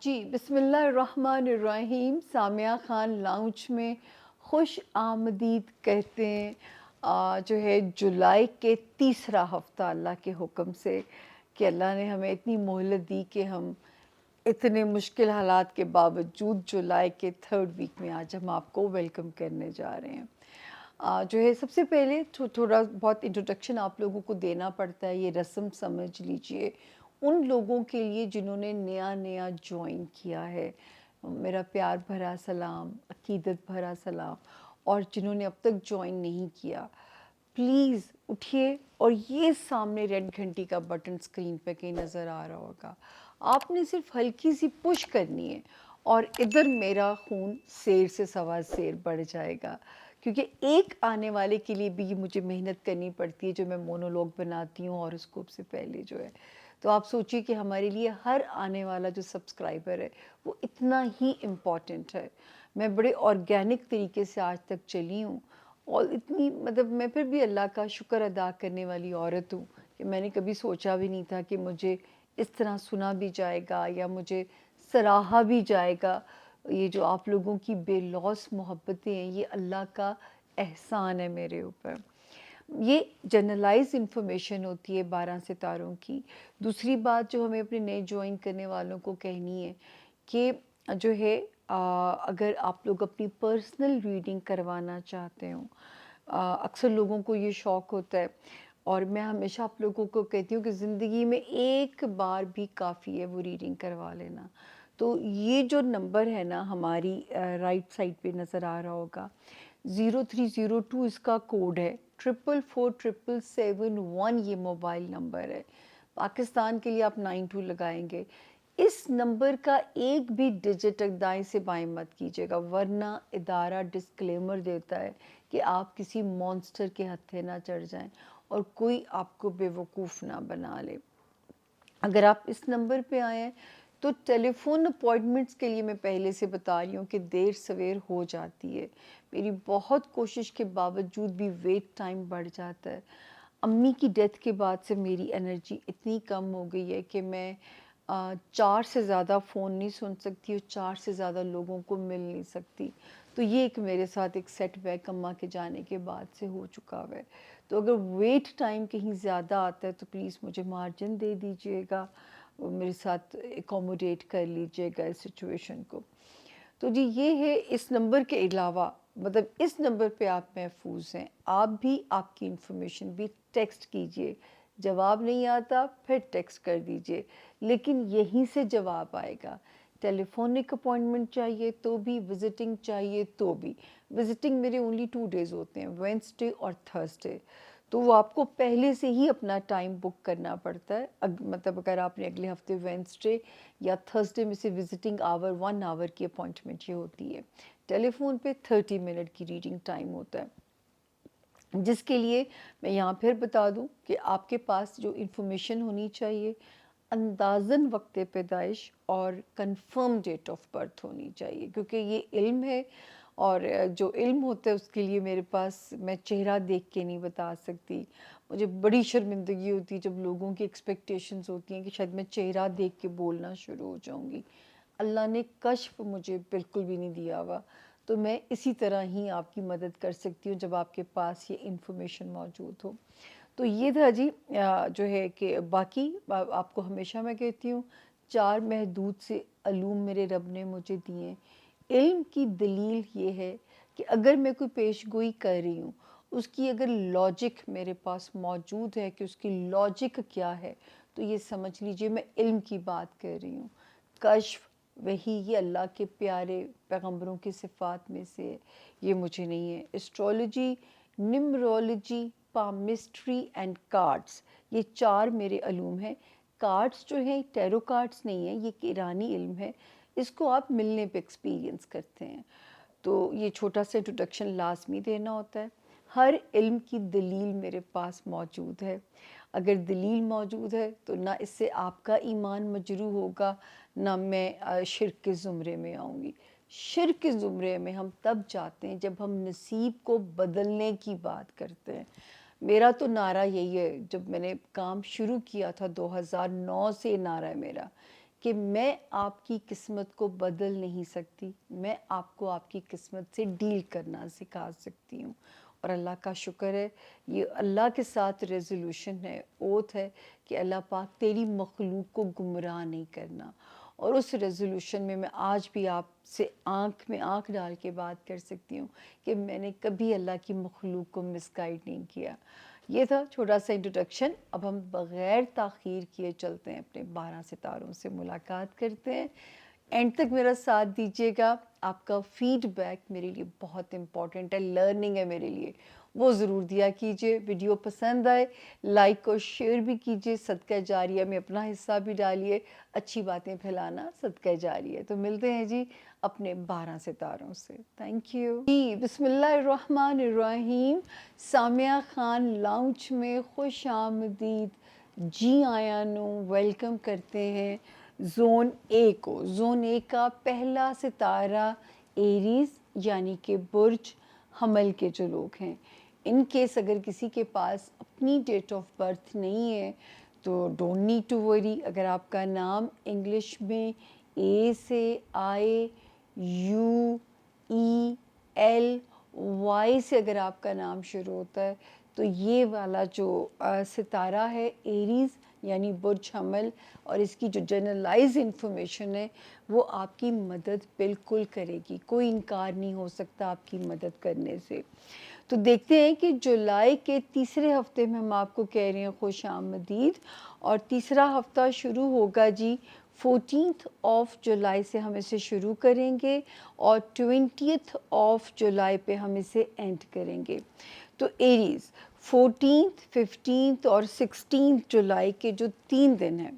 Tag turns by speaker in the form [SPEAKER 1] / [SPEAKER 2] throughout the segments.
[SPEAKER 1] جی بسم اللہ الرحمن الرحیم. سامیہ خان لاؤنج میں خوش آمدید کہتے ہیں. جو ہے جولائی کے تیسرا ہفتہ اللہ کے حکم سے کہ اللہ نے ہمیں اتنی مہلت دی کہ ہم اتنے مشکل حالات کے باوجود جولائی کے تھرڈ ویک میں آج ہم آپ کو ویلکم کرنے جا رہے ہیں. جو ہے سب سے پہلے تھوڑا بہت انٹروڈکشن آپ لوگوں کو دینا پڑتا ہے. یہ رسم سمجھ لیجئے ان لوگوں کے لیے جنہوں نے نیا جوائن کیا ہے. میرا پیار بھرا سلام، عقیدت بھرا سلام. اور جنہوں نے اب تک جوائن نہیں کیا، پلیز اٹھیے. اور یہ سامنے ریڈ گھنٹی کا بٹن اسکرین پہ کہیں نظر آ رہا ہوگا، آپ نے صرف ہلکی سی پش کرنی ہے اور ادھر میرا خون سیر سے سوا سیر بڑھ جائے گا. کیونکہ ایک آنے والے کے لیے بھی مجھے محنت کرنی پڑتی ہے جو میں مونولوگ بناتی ہوں اور اسکوپ سے پہلے جو ہے. تو آپ سوچیے کہ ہمارے لیے ہر آنے والا جو سبسکرائبر ہے وہ اتنا ہی امپورٹنٹ ہے. میں بڑے آرگینک طریقے سے آج تک چلی ہوں اور اتنی میں پھر بھی اللہ کا شکر ادا کرنے والی عورت ہوں کہ میں نے کبھی سوچا بھی نہیں تھا کہ مجھے اس طرح سنا بھی جائے گا یا مجھے سراہا بھی جائے گا. یہ جو آپ لوگوں کی بے لوث محبتیں ہیں، یہ اللہ کا احسان ہے میرے اوپر. یہ جنرلائز انفارمیشن ہوتی ہے 12 ستاروں کی. دوسری بات جو ہمیں اپنے نئے جوائن کرنے والوں کو کہنی ہے کہ جو ہے اگر آپ لوگ اپنی پرسنل ریڈنگ کروانا چاہتے ہوں، اکثر لوگوں کو یہ شوق ہوتا ہے اور میں ہمیشہ آپ لوگوں کو کہتی ہوں کہ زندگی میں ایک بار بھی کافی ہے وہ ریڈنگ کروا لینا. تو یہ جو نمبر ہے نا ہماری رائٹ سائڈ پہ نظر آ رہا ہوگا، 0302 اس کا کوڈ ہے، 444771 یہ موبائل نمبر ہے. پاکستان کے لیے آپ 92 لگائیں گے. اس نمبر کا ایک بھی ڈیجٹ دائیں سے بائیں مت کیجیے گا، ورنہ ادارہ ڈسکلیمر دیتا ہے کہ آپ کسی مونسٹر کے ہتھے نہ چڑھ جائیں اور کوئی آپ کو بے وقوف نہ بنا لے. اگر آپ اس نمبر پہ آئے ہیں تو ٹیلی فون اپوائنٹمنٹس کے لیے میں پہلے سے بتا رہی ہوں کہ دیر سویر ہو جاتی ہے. میری بہت کوشش کے باوجود بھی ویٹ ٹائم بڑھ جاتا ہے. امی کی ڈیتھ کے بعد سے میری انرجی اتنی کم ہو گئی ہے کہ میں 4 سے زیادہ فون نہیں سن سکتی اور 4 سے زیادہ لوگوں کو مل نہیں سکتی. تو یہ ایک میرے ساتھ ایک سیٹ بیک اماں کے جانے کے بعد سے ہو چکا ہے. تو اگر ویٹ ٹائم کہیں زیادہ آتا ہے تو پلیز مجھے مارجن دے دیجیے گا، میرے ساتھ اکوموڈیٹ کر لیجیے گا اس سچویشن کو. تو جی یہ ہے. اس نمبر کے علاوہ اس نمبر پہ آپ محفوظ ہیں. آپ بھی آپ کی انفارمیشن بھی ٹیکسٹ کیجئے. جواب نہیں آتا پھر ٹیکسٹ کر دیجئے، لیکن یہیں سے جواب آئے گا. ٹیلی فونک اپوائنٹمنٹ چاہیے تو بھی، وزٹنگ چاہیے تو بھی. وزٹنگ میرے اونلی 2 days ہوتے ہیں، وینسڈے اور تھرسڈے. تو وہ آپ کو پہلے سے ہی اپنا ٹائم بک کرنا پڑتا ہے. اگر آپ نے اگلے ہفتے وینسڈے یا تھرسڈے میں سے وزٹنگ آور 1 آور کی اپوائنٹمنٹ یہ ہوتی ہے. ٹیلی فون پہ 30 منٹ کی ریڈنگ ٹائم ہوتا ہے، جس کے لیے میں یہاں پھر بتا دوں کہ آپ کے پاس جو انفارمیشن ہونی چاہیے اندازاً وقت پیدائش اور کنفرم ڈیٹ آف برتھ ہونی چاہیے، کیونکہ یہ علم ہے اور جو علم ہوتا ہے اس کے لیے میرے پاس میں چہرہ دیکھ کے نہیں بتا سکتی. مجھے بڑی شرمندگی ہوتی ہے جب لوگوں کی ایکسپیکٹیشنز ہوتی ہیں کہ شاید میں چہرہ دیکھ کے بولنا شروع ہو جاؤں گی. اللہ نے کشف مجھے بالکل بھی نہیں دیا ہوا، تو میں اسی طرح ہی آپ کی مدد کر سکتی ہوں جب آپ کے پاس یہ انفارمیشن موجود ہو. تو یہ تھا جی جو ہے کہ باقی آپ کو ہمیشہ میں کہتی ہوں 4 محدود سے علوم میرے رب نے مجھے دیے. علم کی دلیل یہ ہے کہ اگر میں کوئی پیش گوئی کر رہی ہوں، اس کی اگر لاجک میرے پاس موجود ہے کہ اس کی لاجک کیا ہے، تو یہ سمجھ لیجئے میں علم کی بات کر رہی ہوں. کشف، وہی، یہ اللہ کے پیارے پیغمبروں کی صفات میں سے یہ مجھے نہیں ہے. اسٹرولوجی، نمرولوجی، پامسٹری اینڈ کارڈز، یہ 4 میرے علوم ہیں. کارڈز جو ہیں ٹیرو کارڈز نہیں ہیں، یہ ایک ایرانی علم ہے. اس کو آپ ملنے پہ ایکسپیرینس کرتے ہیں. تو یہ چھوٹا سا انٹروڈکشن لازمی دینا ہوتا ہے. ہر علم کی دلیل میرے پاس موجود ہے. اگر دلیل موجود ہے تو نہ اس سے آپ کا ایمان مجروح ہوگا، نہ میں شرک کے زمرے میں آؤں گی. شرک کے زمرے میں ہم تب جاتے ہیں جب ہم نصیب کو بدلنے کی بات کرتے ہیں. میرا تو نعرہ یہی ہے، جب میں نے کام شروع کیا تھا 2009 سے نعرہ ہے میرا کہ میں آپ کی قسمت کو بدل نہیں سکتی، میں آپ کو آپ کی قسمت سے ڈیل کرنا سکھا سکتی ہوں۔ اور اللہ کا شکر ہے، یہ اللہ کے ساتھ ریزولوشن ہے، اوتھ ہے کہ اللہ پاک تیری مخلوق کو گمراہ نہیں کرنا۔ اور اس ریزولوشن میں آج بھی آپ سے آنکھ میں آنکھ ڈال کے بات کر سکتی ہوں کہ میں نے کبھی اللہ کی مخلوق کو مس گائیڈ نہیں کیا۔ یہ تھا چھوٹا سا انٹروڈکشن۔ اب ہم بغیر تاخیر کیے چلتے ہیں، اپنے 12 ستاروں سے ملاقات کرتے ہیں۔ اینڈ تک میرا ساتھ دیجیے گا، آپ کا فیڈ بیک میرے لیے بہت امپورٹنٹ ہے، لرننگ ہے میرے لیے، وہ ضرور دیا کیجیے۔ ویڈیو پسند آئے لائک اور شیئر بھی کیجیے، صدقہ جاریہ میں اپنا حصہ بھی ڈالیے، اچھی باتیں پھیلانا صدقہ جاریہ۔ تو ملتے ہیں جی اپنے 12 ستاروں سے۔ تھینک یو جی۔ بسم اللہ الرحمن الرحیم۔ سامیہ خان لاؤنج میں خوش آمدید جی آیا نو، ویلکم کرتے ہیں زون اے کو۔ زون اے کا پہلا ستارہ ایریز یعنی کہ برج حمل کے جو لوگ ہیں، ان کیس اگر کسی کے پاس اپنی ڈیٹ آف برتھ نہیں ہے تو ڈونٹ نیڈ ٹو وری۔ اگر آپ کا نام انگلش میں اے سے آئے، یو ای ایل وائی سے اگر آپ کا نام شروع ہوتا ہے تو یہ والا جو ستارہ ہے ایریز یعنی برج حمل، اور اس کی جو جنرلائز انفارمیشن ہے وہ آپ کی مدد بالکل کرے گی، کوئی انکار نہیں ہو سکتا آپ کی مدد کرنے سے۔ تو دیکھتے ہیں کہ جولائی کے تیسرے ہفتے میں ہم آپ کو کہہ رہے ہیں خوش آمدید، اور تیسرا ہفتہ شروع ہوگا جی 14th آف جولائی سے ہم اسے شروع کریں گے، اور 20th آف جولائی پہ ہم اسے اینڈ کریں گے۔ تو ایریز 14th 15th اور 16th جولائی کے جو 3 دن ہیں،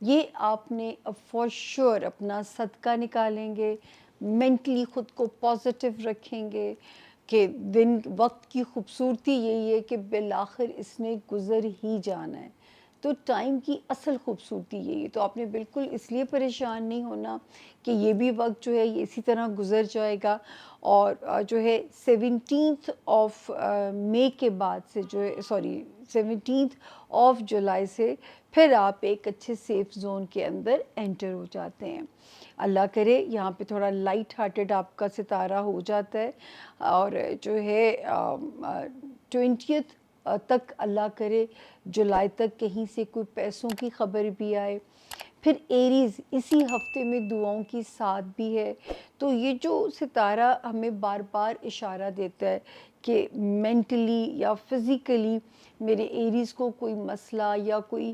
[SPEAKER 1] یہ آپ نے فور شور اپنا صدقہ نکالیں گے، مینٹلی خود کو پازیٹیو رکھیں گے کہ دن وقت کی خوبصورتی یہی ہے کہ بالآخر اس نے گزر ہی جانا ہے۔ تو ٹائم کی اصل خوبصورتی یہی ہے۔ تو آپ نے بالکل اس لیے پریشان نہیں ہونا کہ یہ بھی وقت جو ہے یہ اسی طرح گزر جائے گا، اور جو ہے 17th آف مئی کے بعد سے جو ہے 17th آف جولائی سے پھر آپ ایک اچھے سیف زون کے اندر انٹر ہو جاتے ہیں۔ اللہ کرے یہاں پہ تھوڑا لائٹ ہارٹڈ آپ کا ستارہ ہو جاتا ہے، اور جو ہے 20th تک اللہ کرے جولائی تک کہیں سے کوئی پیسوں کی خبر بھی آئے۔ پھر ایریز اسی ہفتے میں دعاؤں کی ساتھ بھی ہے۔ تو یہ جو ستارہ ہمیں بار بار اشارہ دیتا ہے کہ مینٹلی یا فزیکلی میرے ایریز کو کوئی مسئلہ یا کوئی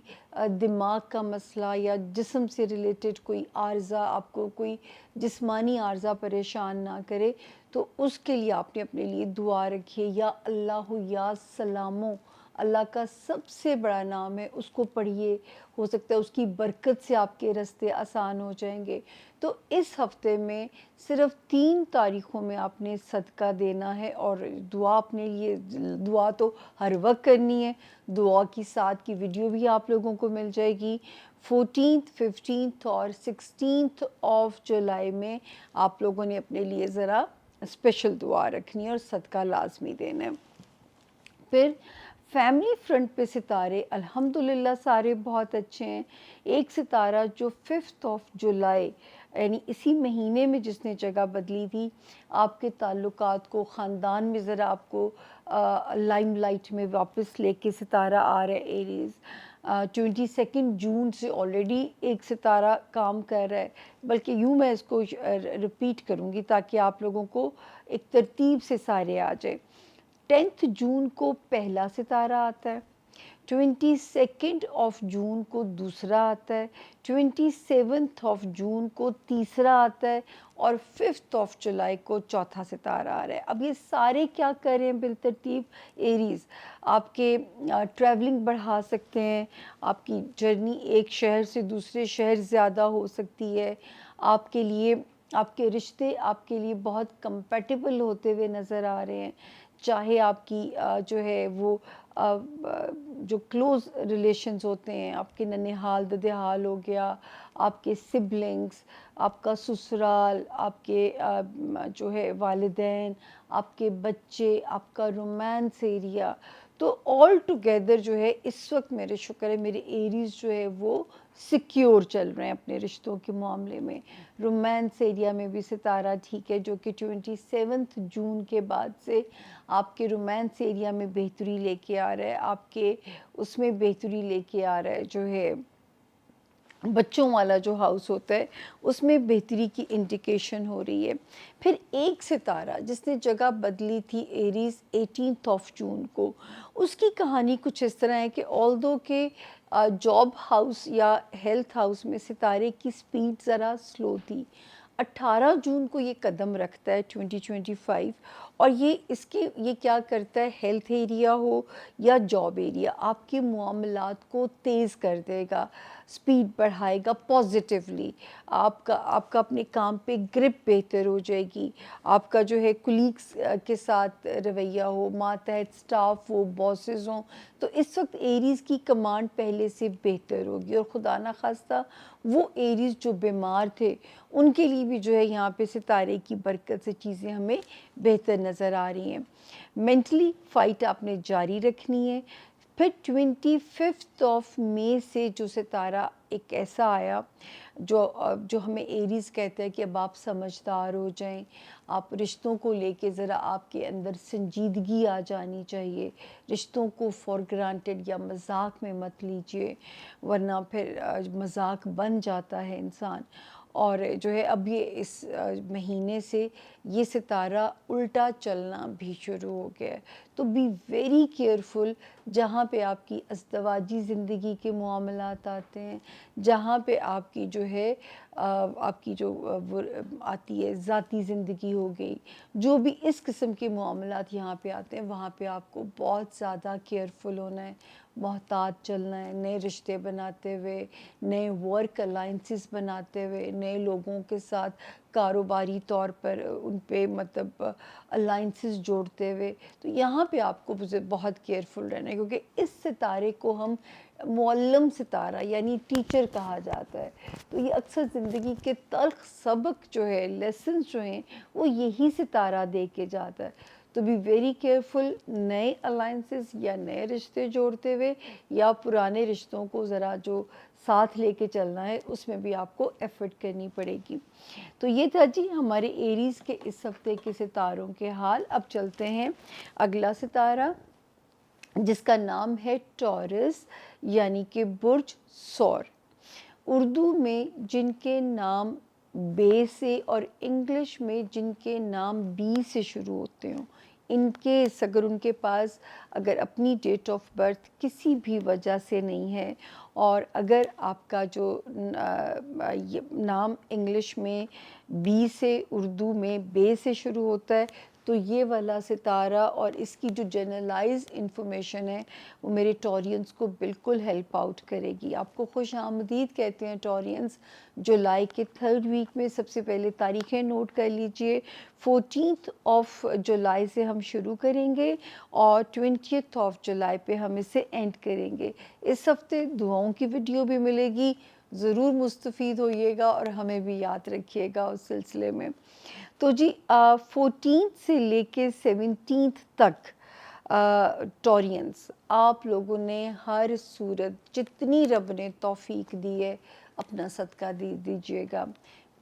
[SPEAKER 1] دماغ کا مسئلہ یا جسم سے ریلیٹڈ کوئی عارضہ، آپ کو کوئی جسمانی عارضہ پریشان نہ کرے، تو اس کے لیے آپ نے اپنے لیے دعا رکھیے، یا اللہ یا سلاموں، اللہ کا سب سے بڑا نام ہے، اس کو پڑھیے، ہو سکتا ہے اس کی برکت سے آپ کے راستے آسان ہو جائیں گے۔ تو اس ہفتے میں صرف 3 تاریخوں میں آپ نے صدقہ دینا ہے، اور دعا اپنے لیے، دعا تو ہر وقت کرنی ہے، دعا کی ساتھ کی ویڈیو بھی آپ لوگوں کو مل جائے گی۔ 14th 15th اور 16th آف جولائی میں آپ لوگوں نے اپنے لیے ذرا اسپیشل دعا رکھنی ہے اور صدقہ لازمی دینا ہے۔ پھر فیملی فرنٹ پہ ستارے الحمدللہ سارے بہت اچھے ہیں۔ ایک ستارہ جو 5th آف جولائی یعنی اسی مہینے میں جس نے جگہ بدلی تھی، آپ کے تعلقات کو، خاندان میں ذرا آپ کو لائم لائٹ میں واپس لے کے ستارہ آ رہا ہے ایریز۔ 22 جون سے آلریڈی ایک ستارہ کام کر رہا ہے، بلکہ یوں میں اس کو رپیٹ کروں گی تاکہ آپ لوگوں کو ایک ترتیب سے سارے آ جائے۔ 10 جون کو پہلا ستارہ آتا ہے، 22 آف جون کو دوسرا آتا ہے، 27 آف جون کو تیسرا آتا ہے، اور 5 آف جولائی کو چوتھا ستارہ آ رہا ہے۔ اب یہ سارے کیا کر رہے ہیں بالترتیب؟ ایریز آپ کے ٹریولنگ بڑھا سکتے ہیں، آپ کی جرنی ایک شہر سے دوسرے شہر زیادہ ہو سکتی ہے، آپ کے لیے آپ کے رشتے آپ کے لیے بہت کمپیٹیبل ہوتے ہوئے نظر آ رہے ہیں، چاہے آپ کی جو ہے وہ جو کلوز ریلیشنز ہوتے ہیں، آپ کے ننھیال ددھیال ہو گیا، آپ کے سبلنگز، آپ کا سسرال، آپ کے جو ہے والدین، آپ کے بچے، آپ کا رومانس ایریا، تو آل ٹوگیدر جو ہے اس وقت میرے شکر ہے میرے ایریز جو ہے وہ سیکیور چل رہے ہیں اپنے رشتوں کے معاملے میں. رومانس ایریا میں بھی ستارہ ٹھیک ہے، جو کہ 27 جون کے بعد سے آپ کے رومانس ایریا میں بہتری لے کے آ رہا ہے، آپ کے اس میں بہتری لے کے آ رہا ہے، جو ہے بچوں والا جو ہاؤس ہوتا ہے اس میں بہتری کی انڈیکیشن ہو رہی ہے. پھر ایک ستارہ جس نے جگہ بدلی تھی ایریز 18 جون کو، اس کی کہانی کچھ اس طرح ہے کہ آلدو کہ جاب ہاؤس یا ہیلتھ ہاؤس میں ستارے کی سپیڈ ذرا سلو تھی. 18 جون کو یہ قدم رکھتا ہے 2025، اور یہ کیا کرتا ہے، ہیلتھ ایریا ہو یا جاب ایریا، آپ کے معاملات کو تیز کر دے گا، سپیڈ بڑھائے گا پازیٹیولی. آپ کا اپنے کام پہ گرپ بہتر ہو جائے گی، آپ کا جو ہے کولیگس کے ساتھ رویہ ہو، ماتحت سٹاف ہو، باسز ہوں، تو اس وقت ایریز کی کمانڈ پہلے سے بہتر ہوگی. اور خدا نخواستہ وہ ایریز جو بیمار تھے ان کے لیے بھی جو ہے یہاں پہ ستارے کی برکت سے چیزیں ہمیں بہتر نظر آ رہی ہیں. مینٹلی فائٹ آپ نے جاری رکھنی ہے. پھر 25 مئی سے جو ستارہ ایک ایسا آیا جو ہمیں ایریز کہتا ہے کہ اب آپ سمجھدار ہو جائیں، آپ رشتوں کو لے کے ذرا آپ کے اندر سنجیدگی آ جانی چاہیے، رشتوں کو فار گرانٹیڈ یا مذاق میں مت لیجئے، ورنہ پھر مذاق بن جاتا ہے انسان. اور جو ہے اب یہ اس مہینے سے یہ ستارہ الٹا چلنا بھی شروع ہو گیا ہے. تو بی ویری کیئرفل جہاں پہ آپ کی ازدواجی زندگی کے معاملات آتے ہیں، جہاں پہ آپ کی جو ہے آپ کی جو آتی ہے ذاتی زندگی ہو گئی، جو بھی اس قسم کے معاملات یہاں پہ آتے ہیں وہاں پہ آپ کو بہت زیادہ کیئرفل ہونا ہے، محتاط چلنا ہے. نئے رشتے بناتے ہوئے، نئے ورک الائنسز بناتے ہوئے، نئے لوگوں کے ساتھ کاروباری طور پر ان پہ مطلب الائنسز جوڑتے ہوئے، تو یہاں پہ آپ کو بہت کیئرفل رہنا ہے، کیونکہ اس ستارے کو ہم معلم ستارہ یعنی ٹیچر کہا جاتا ہے. تو یہ اکثر زندگی کے تلخ سبق جو ہے، لیسنز جو ہیں، وہ یہی ستارہ دے کے جاتا ہے. تو بی ویری کیئرفل نئے الائنسز یا نئے رشتے جوڑتے ہوئے یا پرانے رشتوں کو ذرا جو ساتھ لے کے چلنا ہے اس میں بھی آپ کو ایفرٹ کرنی پڑے گی. تو یہ تھا جی ہمارے ایریز کے اس ہفتے کے ستاروں کے حال. اب چلتے ہیں اگلا ستارہ جس کا نام ہے ٹورس یعنی کہ برج سور. اردو میں جن کے نام بے سے اور انگلش میں جن کے نام بی سے شروع ہوتے ہوں، ان کیس اگر ان کے پاس اگر اپنی ڈیٹ آف برتھ کسی بھی وجہ سے نہیں ہے، اور اگر آپ کا جو نام انگلش میں بی سے اردو میں بے سے شروع ہوتا ہے، تو یہ والا ستارہ اور اس کی جو جنرلائز انفارمیشن ہے وہ میرے ٹورینز کو بالکل ہیلپ آؤٹ کرے گی. آپ کو خوش آمدید کہتے ہیں ٹورینز. جولائی کے 3rd ویک میں سب سے پہلے تاریخیں نوٹ کر لیجئے. 14 جولائی سے ہم شروع کریں گے اور 20 جولائی پہ ہم اسے اینڈ کریں گے. اس ہفتے دعاؤں کی ویڈیو بھی ملے گی، ضرور مستفید ہوئیے گا اور ہمیں بھی یاد رکھیے گا اس سلسلے میں. تو جی 14 سے لے کے 17 تک ٹورینز آپ لوگوں نے ہر صورت جتنی رب نے توفیق دی ہے اپنا صدقہ دیجیے گا.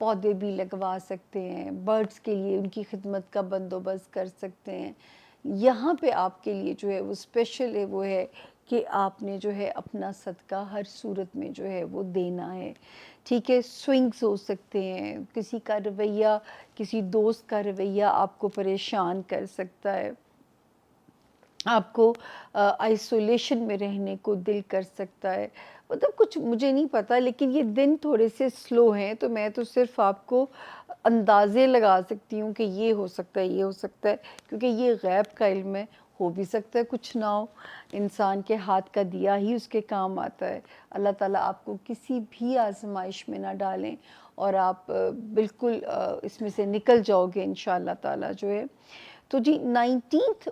[SPEAKER 1] پودے بھی لگوا سکتے ہیں، برڈز کے لیے ان کی خدمت کا بندوبست کر سکتے ہیں. یہاں پہ آپ کے لیے جو ہے وہ اسپیشل ہے، وہ ہے کہ آپ نے جو ہے اپنا صدقہ ہر صورت میں جو ہے وہ دینا ہے. ٹھیک ہے، سوئنگز ہو سکتے ہیں، کسی کا رویہ، کسی دوست کا رویہ آپ کو پریشان کر سکتا ہے، آپ کو آئسولیشن میں رہنے کو دل کر سکتا ہے. مطلب کچھ مجھے نہیں پتا، لیکن یہ دن تھوڑے سے سلو ہیں، تو میں تو صرف آپ کو اندازے لگا سکتی ہوں کہ یہ ہو سکتا ہے، یہ ہو سکتا ہے، کیونکہ یہ غیب کا علم ہے. ہو بھی سکتا ہے کچھ نہ ہو، انسان کے ہاتھ کا دیا ہی اس کے کام آتا ہے. اللہ تعالیٰ آپ کو کسی بھی آزمائش میں نہ ڈالیں اور آپ بالکل اس میں سے نکل جاؤ گے انشاءاللہ تعالیٰ جو ہے. تو جی 19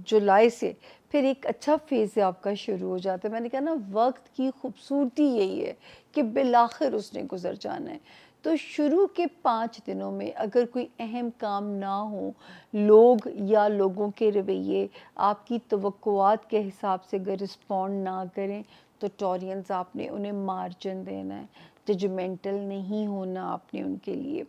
[SPEAKER 1] جولائی سے پھر ایک اچھا فیز آپ کا شروع ہو جاتا ہے. میں نے کہا نا وقت کی خوبصورتی یہی ہے کہ بالآخر اس نے گزر جانا ہے. تو شروع کے 5 دنوں میں اگر کوئی اہم کام نہ ہو، لوگ یا لوگوں کے رویے آپ کی توقعات کے حساب سے اگر رسپونڈ نہ کریں، تو ٹورینز آپ نے انہیں مارجن دینا ہے، ججمنٹل نہیں ہونا آپ نے ان کے لیے۔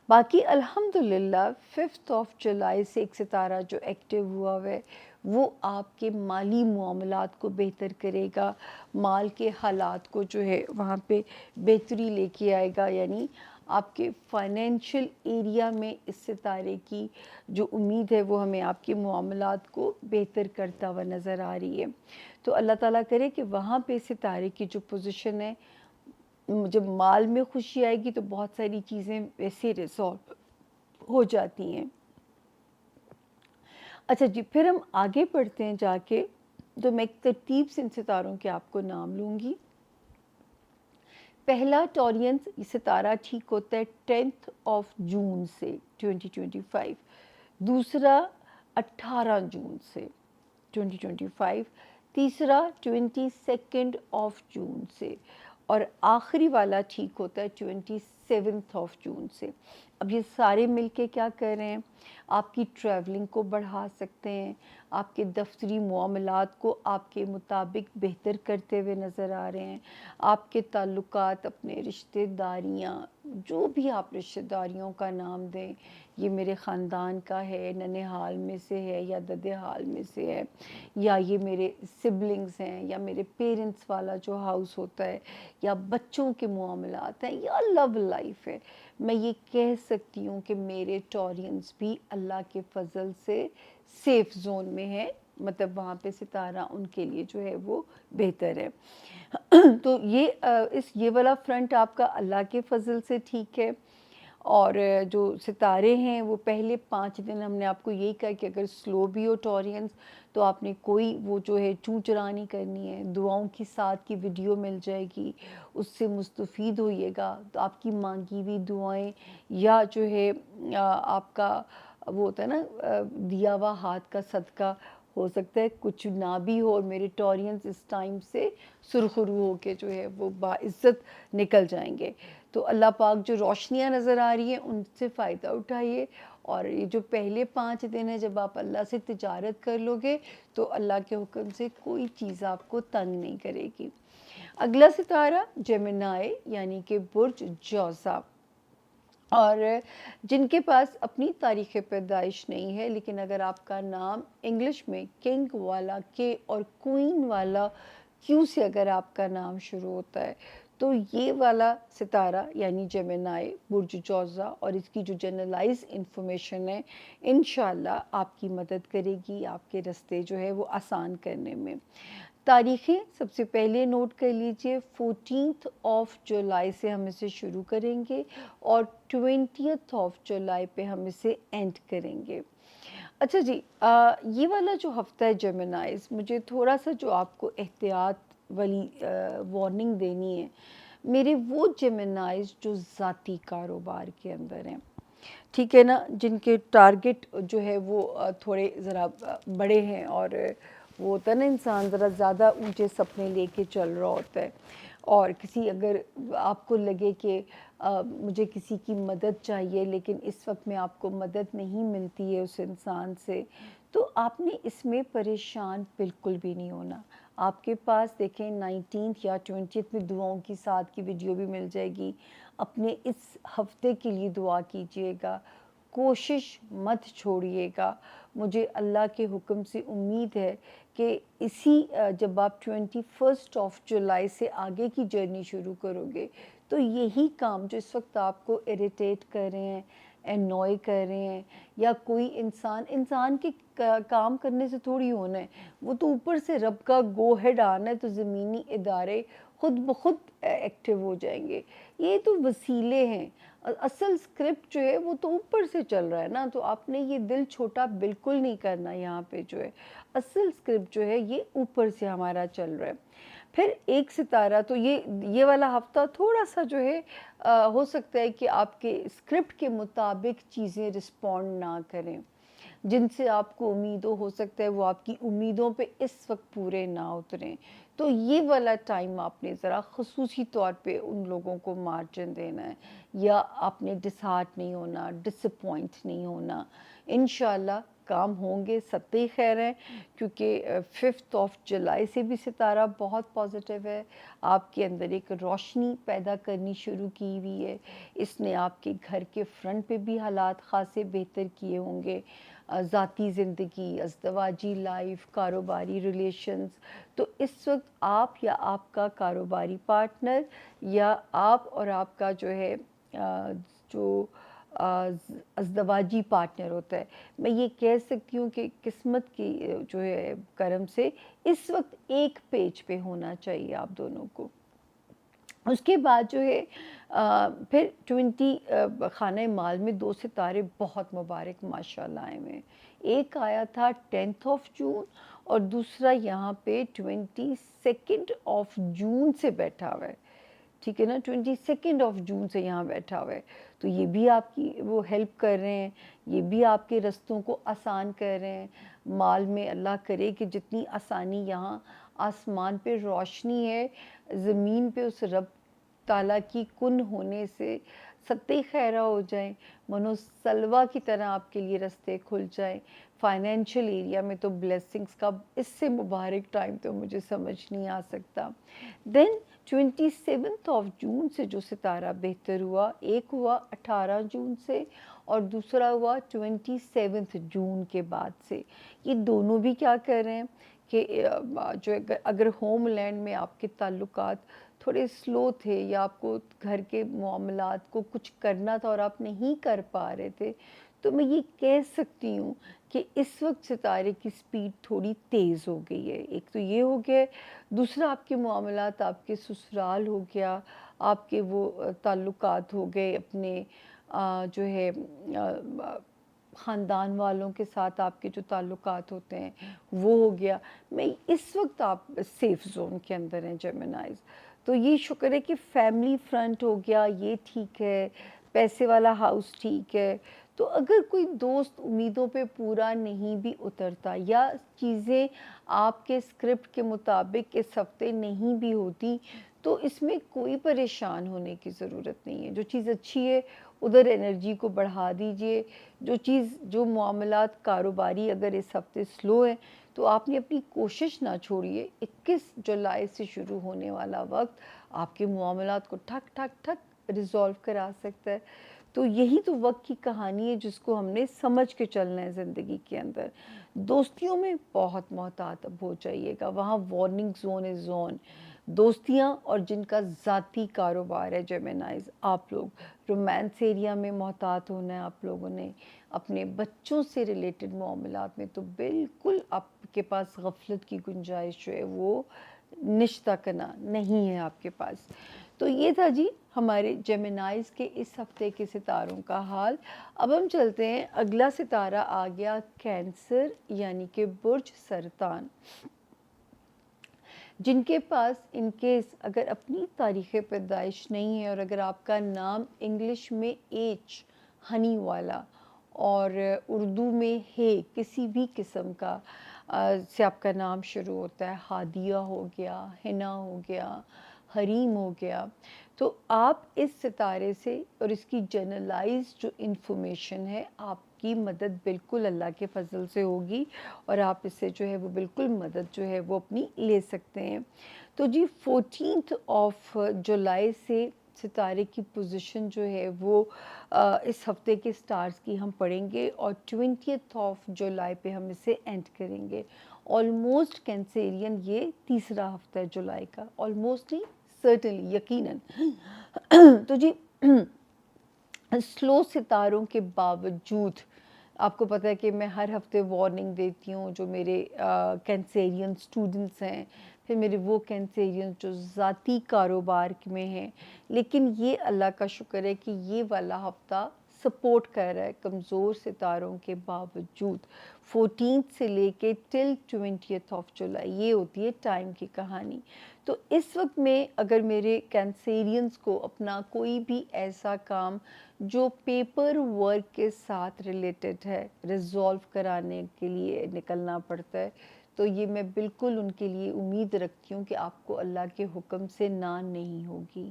[SPEAKER 1] باقی الحمدللہ 5 جولائی سے ایک ستارہ جو ایکٹیو ہوا ہے وہ آپ کے مالی معاملات کو بہتر کرے گا، مال کے حالات کو جو ہے وہاں پہ بہتری لے کے آئے گا، یعنی آپ کے فائنینشیل ایریا میں اس ستارے کی جو امید ہے وہ ہمیں آپ کے معاملات کو بہتر کرتا ہوا نظر آ رہی ہے۔ تو اللہ تعالیٰ کرے کہ وہاں پہ ستارے کی جو پوزیشن ہے، جب مال میں خوشی آئے گی تو بہت ساری چیزیں ویسے ریزالو ہو جاتی ہیں۔ اچھا جی، پھر ہم آگے پڑھتے ہیں جا کے، تو میں ایک ترتیب سے ان ستاروں کے آپ کو نام لوں گی۔ پہلا ٹورینس ستارہ ٹھیک ہوتا ہے 10 جون سے 2025، دوسرا 18 جون سے 2025، تیسرا 22 جون سے، اور آخری والا ٹھیک ہوتا ہے 27 جون سے۔ اب یہ سارے مل کے کیا کر رہے ہیں؟ آپ کی ٹریولنگ کو بڑھا سکتے ہیں، آپ کے دفتری معاملات کو آپ کے مطابق بہتر کرتے ہوئے نظر آ رہے ہیں، آپ کے تعلقات، اپنے رشتہ داریاں، جو بھی آپ رشتہ داریوں کا نام دیں، یہ میرے خاندان کا ہے، ننہال میں سے ہے یا ددہال میں سے ہے، یا یہ میرے سبلنگز ہیں، یا میرے پیرنٹس والا جو ہاؤس ہوتا ہے، یا بچوں کے معاملات ہیں، یا لو لائف ہے، میں یہ کہہ سکتی ہوں کہ میرے ٹورینز بھی اللہ کے فضل سے سیف زون میں ہیں، مطلب وہاں پہ ستارہ ان کے لیے جو ہے وہ بہتر ہے۔ تو یہ والا فرنٹ آپ کا اللہ کے فضل سے ٹھیک ہے، اور جو ستارے ہیں وہ پہلے 5 دن ہم نے آپ کو یہی کہا کہ اگر سلو بھی ہو ٹورینز تو آپ نے کوئی وہ جو ہے چوں چرا نہیں کرنی ہے، دعاؤں کی ساتھ کی ویڈیو مل جائے گی، اس سے مستفید ہوئیے گا، تو آپ کی مانگی ہوئی دعائیں یا جو ہے آپ کا وہ ہوتا ہے نا دیا ہوا ہاتھ کا صدقہ، ہو سکتا ہے کچھ نہ بھی ہو، اور میرے ٹورینز اس ٹائم سے سرخرو ہو کے جو ہے وہ باعزت نکل جائیں گے۔ تو اللہ پاک جو روشنیاں نظر آ رہی ہیں ان سے فائدہ اٹھائیے، اور یہ جو پہلے 5 دن ہیں جب آپ اللہ سے تجارت کر لو گے تو اللہ کے حکم سے کوئی چیز آپ کو تنگ نہیں کرے گی۔ اگلا ستارہ جیمنائی یعنی کہ برج جوزا، اور جن کے پاس اپنی تاریخ پیدائش نہیں ہے، لیکن اگر آپ کا نام انگلش میں کنگ والا کے اور کوئین والا کیو سے اگر آپ کا نام شروع ہوتا ہے تو یہ والا ستارہ یعنی جیمنائی برج جوزا اور اس کی جو جنرلائز انفارمیشن ہے انشاءاللہ آپ کی مدد کرے گی آپ کے رستے جو ہے وہ آسان کرنے میں۔ تاریخیں سب سے پہلے نوٹ کر لیجئے، 14 جولائی سے ہم اسے شروع کریں گے اور 20 جولائی پہ ہم اسے اینڈ کریں گے۔ اچھا جی، یہ والا جو ہفتہ ہے جیمنائز، مجھے تھوڑا سا جو آپ کو احتیاط والی وارننگ دینی ہے، میرے وہ جیمنائز جو ذاتی کاروبار کے اندر ہیں، ٹھیک ہے نا، جن کے ٹارگٹ جو ہے وہ تھوڑے ذرا بڑے ہیں، اور وہ ہوتا ہے نا انسان ذرا زیادہ اونچے سپنے لے کے چل رہا ہوتا ہے، اور کسی اگر آپ کو لگے کہ مجھے کسی کی مدد چاہیے لیکن اس وقت میں آپ کو مدد نہیں ملتی ہے اس انسان سے، تو آپ نے اس میں پریشان بالکل بھی نہیں ہونا۔ آپ کے پاس دیکھیں 19 یا 20 میں دعاؤں کی ساتھ کی ویڈیو بھی مل جائے گی، اپنے اس ہفتے کے لیے دعا کیجئے گا، کوشش مت چھوڑیے گا۔ مجھے اللہ کے حکم سے امید ہے کہ اسی جب آپ 21 جولائی سے آگے کی جرنی شروع کرو گے تو یہی کام جو اس وقت آپ کو اریٹیٹ کر رہے ہیں، انوائے کر رہے ہیں، یا کوئی انسان کے کام کرنے سے تھوڑی ہونا ہے، وہ تو اوپر سے رب کا گو ہیڈ آنا ہے تو زمینی ادارے خود بخود ایکٹیو ہو جائیں گے۔ یہ تو وسیلے ہیں، اصل سکرپٹ جو ہے وہ تو اوپر سے چل رہا ہے نا، تو آپ نے یہ دل چھوٹا بالکل نہیں کرنا، یہاں پہ جو ہے اصل سکرپٹ جو ہے یہ اوپر سے ہمارا چل رہا ہے۔ پھر ایک ستارہ تو یہ والا ہفتہ تھوڑا سا جو ہے ہو سکتا ہے کہ آپ کے سکرپٹ کے مطابق چیزیں رسپونڈ نہ کریں، جن سے آپ کو امیدوں ہو سکتا ہے وہ آپ کی امیدوں پہ اس وقت پورے نہ اتریں، تو یہ والا ٹائم آپ نے ذرا خصوصی طور پہ ان لوگوں کو مارجن دینا ہے، یا آپ نے ڈسہارٹ نہیں ہونا، ڈس اپوائنٹ نہیں ہونا۔ انشاءاللہ کام ہوں گے، ستّے خیر ہیں، کیونکہ 5 جولائی سے بھی ستارہ بہت پازیٹیو ہے، آپ کے اندر ایک روشنی پیدا کرنی شروع کی ہوئی ہے، اس نے آپ کے گھر کے فرنٹ پہ بھی حالات خاصے بہتر کیے ہوں گے، ذاتی زندگی، ازدواجی لائف، کاروباری ریلیشنز، تو اس وقت آپ یا آپ کا کاروباری پارٹنر یا آپ اور آپ کا جو ہے جو ازدواجی پارٹنر ہوتا ہے، میں یہ کہہ سکتی ہوں کہ قسمت کی جو ہے کرم سے اس وقت ایک پیج پہ ہونا چاہیے آپ دونوں کو۔ اس کے بعد جو ہے پھر 20 خانہ مال میں 2 ستارے بہت مبارک ماشاءاللہ آئے ہوئے ہیں۔ ایک آیا تھا 10 جون اور دوسرا یہاں پہ 22 جون سے بیٹھا ہوا ہے، ٹھیک ہے نا، 22 جون سے یہاں بیٹھا ہوا ہے، تو یہ بھی آپ کی وہ ہیلپ کر رہے ہیں، یہ بھی آپ کے رستوں کو آسان کر رہے ہیں۔ مال میں اللہ کرے کہ جتنی آسانی یہاں آسمان پہ روشنی ہے، زمین پہ اس رب تعالیٰ کی کن ہونے سے ستّے خیرہ ہو جائیں، منو سلوا کی طرح آپ کے لیے رستے کھل جائیں۔ فائنینشیل ایریا میں تو بلیسنگز کا اس سے مبارک ٹائم تو مجھے سمجھ نہیں آ سکتا۔ دین 27 جون سے جو ستارہ بہتر ہوا، ایک ہوا 18 جون سے اور دوسرا ہوا 27 جون کے بعد سے۔ یہ دونوں بھی کیا کر رہے ہیں کہ جو اگر ہوم لینڈ میں آپ کے تعلقات تھوڑے سلو تھے یا آپ کو گھر کے معاملات کو کچھ کرنا تھا اور آپ نہیں کر پا رہے تھے، تو میں یہ کہہ سکتی ہوں کہ اس وقت ستارے کی سپیڈ تھوڑی تیز ہو گئی ہے۔ ایک تو یہ ہو گیا، دوسرا آپ کے معاملات، آپ کے سسرال ہو گیا، آپ کے وہ تعلقات ہو گئے اپنے جو ہے خاندان والوں کے ساتھ آپ کے جو تعلقات ہوتے ہیں وہ ہو گیا۔ میں اس وقت آپ سیف زون کے اندر ہیں جیمنائز، تو یہ شکر ہے کہ فیملی فرنٹ ہو گیا، یہ ٹھیک ہے، پیسے والا ہاؤس ٹھیک ہے۔ تو اگر کوئی دوست امیدوں پہ پورا نہیں بھی اترتا یا چیزیں آپ کے اسکرپٹ کے مطابق اس ہفتے نہیں بھی ہوتی، تو اس میں کوئی پریشان ہونے کی ضرورت نہیں ہے۔ جو چیز اچھی ہے ادھر انرجی کو بڑھا دیجئے، جو معاملات کاروباری اگر اس ہفتے سلو ہیں تو آپ نے اپنی کوشش نہ چھوڑیے۔ 21 جولائی سے شروع ہونے والا وقت آپ کے معاملات کو ٹھک ٹھک ٹھک ریزالو کرا سکتا ہے۔ تو یہی تو وقت کی کہانی ہے جس کو ہم نے سمجھ کے چلنا ہے زندگی کے اندر۔ دوستیوں میں بہت محتاط اب ہو جائیے گا، وہاں وارننگ زون ہے زون۔ دوستیاں اور جن کا ذاتی کاروبار ہے جیمنائز، آپ لوگ رومانس ایریا میں محتاط ہونا ہے آپ لوگوں نے۔ اپنے بچوں سے ریلیٹڈ معاملات میں تو بالکل آپ کے پاس غفلت کی گنجائش جو ہے وہ نشتہ کنا نہیں ہے آپ کے پاس۔ تو یہ تھا جی ہمارے جیمنائز کے اس ہفتے کے ستاروں کا حال۔ اب ہم چلتے ہیں، اگلا ستارہ آ گیا کینسر یعنی کہ برج سرطان۔ جن کے پاس ان کیس اگر اپنی تاریخ پیدائش نہیں ہے اور اگر آپ کا نام انگلش میں ایچ ہنی والا اور اردو میں ہے کسی بھی قسم کا سے آپ کا نام شروع ہوتا ہے، ہادیہ ہو گیا، ہنا ہو گیا، حریم ہو گیا، تو آپ اس ستارے سے اور اس کی جنرلائز جو انفارمیشن ہے آپ کی مدد بالکل اللہ کے فضل سے ہوگی اور آپ اس سے جو ہے وہ بالکل مدد جو ہے وہ اپنی لے سکتے ہیں۔ تو جی 14 جولائی سے ستارے کی پوزیشن جو ہے وہ اس ہفتے کے سٹارز کی ہم پڑھیں گے اور 20 جولائی پہ ہم اسے اینڈ کریں گے۔ آلموسٹ کینسیرین یہ تیسرا ہفتہ ہے جولائی کا، آلموسٹ نہیں، سرٹنلی، یقیناً۔ تو جی سلو ستاروں کے باوجود آپ کو پتہ ہے کہ میں ہر ہفتے وارننگ دیتی ہوں، جو میرے کینسیرین سٹوڈنٹس ہیں، پھر میرے وہ کینسیرین جو ذاتی کاروبار میں ہیں، لیکن یہ اللہ کا شکر ہے کہ یہ والا ہفتہ سپورٹ کر رہا ہے کمزور ستاروں کے باوجود۔ 14 سے لے کے ٹل 20 جولائی یہ ہوتی ہے ٹائم کی کہانی۔ تو اس وقت میں اگر میرے کینسیرینز کو اپنا کوئی بھی ایسا کام جو پیپر ورک کے ساتھ ریلیٹڈ ہے ریزولو کرانے کے لیے نکلنا پڑتا ہے، تو یہ میں بالکل ان کے لیے امید رکھتی ہوں کہ آپ کو اللہ کے حکم سے نہ نہیں ہوگی،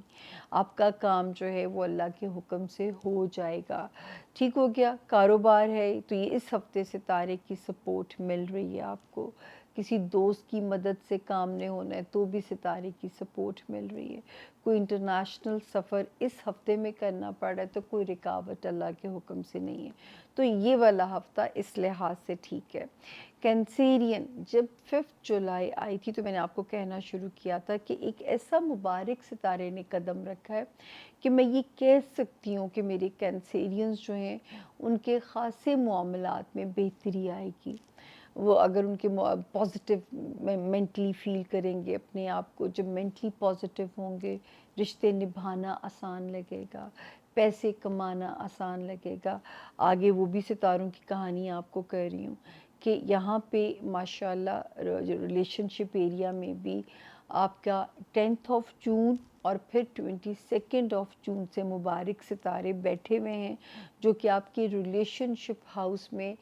[SPEAKER 1] آپ کا کام جو ہے وہ اللہ کے حکم سے ہو جائے گا۔ ٹھیک ہو گیا؟ کاروبار ہے تو یہ اس ہفتے ستارے کی سپورٹ مل رہی ہے آپ کو، کسی دوست کی مدد سے کام نہیں ہونا ہے تو بھی ستارے کی سپورٹ مل رہی ہے، کوئی انٹرنیشنل سفر اس ہفتے میں کرنا پڑ رہا ہے تو کوئی رکاوٹ اللہ کے حکم سے نہیں ہے، تو یہ والا ہفتہ اس لحاظ سے ٹھیک ہے۔ کینسیرین جب 5 جولائی آئی تھی تو میں نے آپ کو کہنا شروع کیا تھا کہ ایک ایسا مبارک ستارے نے قدم رکھا ہے کہ میں یہ کہہ سکتی ہوں کہ میرے کینسیرینز جو ہیں ان کے خاصے معاملات میں بہتری آئے گی، وہ اگر ان کے پازیٹیو مینٹلی فیل کریں گے اپنے آپ کو، جب مینٹلی پازیٹیو ہوں گے رشتے نبھانا آسان لگے گا، پیسے کمانا آسان لگے گا۔ آگے وہ بھی ستاروں کی کہانی آپ کو کہہ رہی ہوں کہ یہاں پہ ماشاءاللہ ریلیشن شپ ایریا میں بھی آپ کا 10 جون اور پھر 22 جون سے مبارک ستارے بیٹھے ہوئے ہیں جو کہ آپ کے ریلیشن شپ ہاؤس میں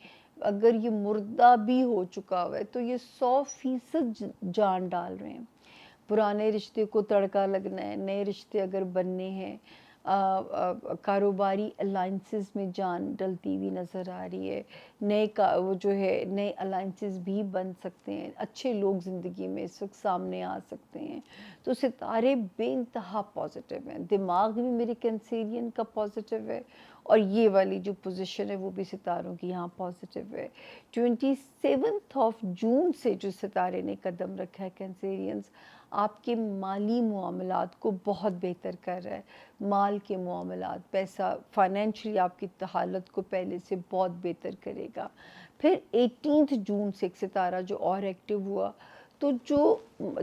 [SPEAKER 1] اگر یہ مردہ بھی ہو چکا ہوا ہے تو یہ 100% جان ڈال رہے ہیں۔ پرانے رشتے کو تڑکا لگنا ہے، نئے رشتے اگر بننے ہیں، کاروباری الائنسز میں جان ڈلتی ہوئی نظر آ رہی ہے، وہ جو ہے نئے الائنسز بھی بن سکتے ہیں، اچھے لوگ زندگی میں اس وقت سامنے آ سکتے ہیں، تو ستارے بے انتہا پازیٹیو ہیں، دماغ بھی میرے کینسیرین کا پازیٹیو ہے اور یہ والی جو پوزیشن ہے وہ بھی ستاروں کی یہاں پازیٹیو ہے۔ 27 جون سے جو ستارے نے قدم رکھا ہے کینسیرینز، آپ کے مالی معاملات کو بہت بہتر کر رہا ہے، مال کے معاملات، پیسہ فائنینشلی آپ کی حالت کو پہلے سے بہت بہتر کرے گا۔ پھر 18 جون سے ایک ستارہ جو اور ایکٹیو ہوا، تو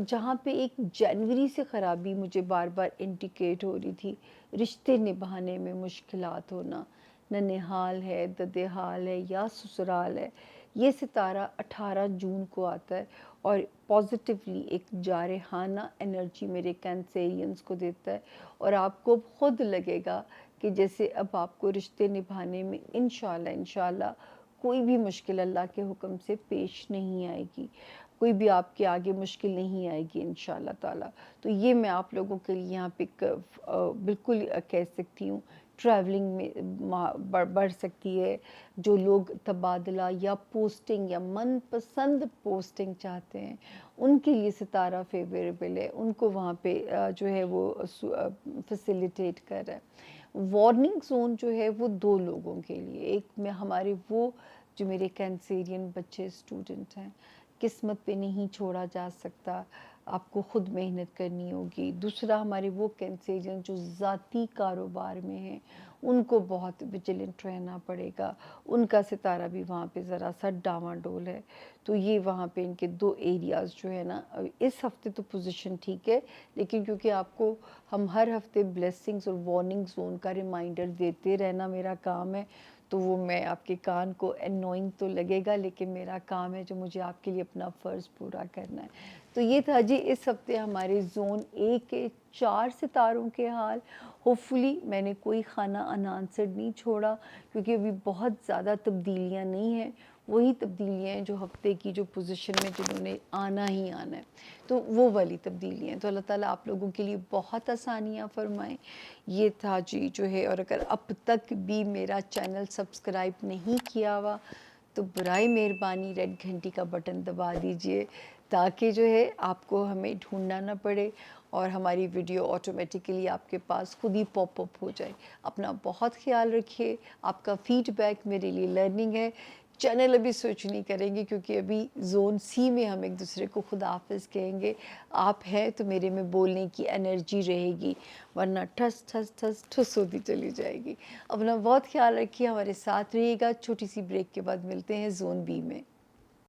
[SPEAKER 1] جہاں پہ ایک جنوری سے خرابی مجھے بار بار انڈیکیٹ ہو رہی تھی، رشتے نبھانے میں مشکلات ہونا، ننہال ہے، ددہال ہے یا سسرال ہے، یہ ستارہ 18 جون کو آتا ہے اور پازیٹیولی ایک جارحانہ انرجی میرے کینسیرینز کو دیتا ہے اور آپ کو خود لگے گا کہ جیسے اب آپ کو رشتے نبھانے میں انشاءاللہ کوئی بھی مشکل اللہ کے حکم سے پیش نہیں آئے گی، کوئی بھی آپ کے آگے مشکل نہیں آئے گی انشاءاللہ تعالیٰ۔ تو یہ میں آپ لوگوں کے لیے یہاں پہ بالکل کہہ سکتی ہوں ٹریولنگ میں بڑھ سکتی ہے، جو لوگ تبادلہ یا پوسٹنگ یا من پسند پوسٹنگ چاہتے ہیں ان کے لیے ستارہ فیوریبل ہے، ان کو وہاں پہ جو ہے وہ فیسیلیٹیٹ کر رہا ہے۔ وارننگ زون جو ہے وہ 2 لوگوں کے لیے، ایک میں ہمارے وہ جو میرے کینسیرین بچے اسٹوڈنٹ ہیں، قسمت پہ نہیں چھوڑا جا سکتا، آپ کو خود محنت کرنی ہوگی۔ دوسرا ہمارے وہ کینسیرین جو ذاتی کاروبار میں ہیں، ان کو بہت ویجیلنٹ رہنا پڑے گا، ان کا ستارہ بھی وہاں پہ ذرا سا ڈاواڈول ہے، تو یہ وہاں پہ ان کے 2 ایریاز جو ہے نا، اس ہفتے تو پوزیشن ٹھیک ہے لیکن کیونکہ آپ کو ہم ہر ہفتے بلیسنگز اور وارننگ زون کا ریمائنڈر دیتے رہنا میرا کام ہے، تو وہ میں آپ کے کان کو انوائنگ تو لگے گا لیکن میرا کام ہے جو مجھے آپ کے لیے اپنا فرض پورا کرنا ہے۔ تو یہ تھا جی اس ہفتے ہمارے زون 1 کے 4 ستاروں کے حال۔ ہوپفلی میں نے کوئی خانہ انآنسرڈ نہیں چھوڑا کیونکہ ابھی بہت زیادہ تبدیلیاں نہیں ہیں، وہی تبدیلیاں ہیں جو ہفتے کی جو پوزیشن میں جنہوں نے آنا ہی آنا ہے، تو وہ والی تبدیلیاں ہیں، تو اللہ تعالیٰ آپ لوگوں کے لیے بہت آسانیاں فرمائیں۔ یہ تھا جی جو ہے، اور اگر اب تک بھی میرا چینل سبسکرائب نہیں کیا ہوا تو برائے مہربانی ریڈ گھنٹی کا بٹن دبا دیجئے تاکہ جو ہے آپ کو ہمیں ڈھونڈنا نہ پڑے اور ہماری ویڈیو آٹومیٹیکلی آپ کے پاس خود ہی پاپ اپ ہو جائے۔ اپنا بہت خیال رکھیے، آپ کا فیڈ بیک میرے لیے لرننگ ہے۔ چینل ابھی سوئچ نہیں کریں گے کیونکہ ابھی زون سی میں ہم ایک دوسرے کو خدا حافظ کہیں گے، آپ ہیں تو میرے میں بولنے کی انرجی رہے گی، ورنہ ٹھس ٹھس ٹھس ٹھس ہوتی چلی جائے گی۔ اپنا بہت خیال رکھیے، ہمارے ساتھ رہیے گا، چھوٹی سی بریک کے بعد ملتے ہیں زون بی میں۔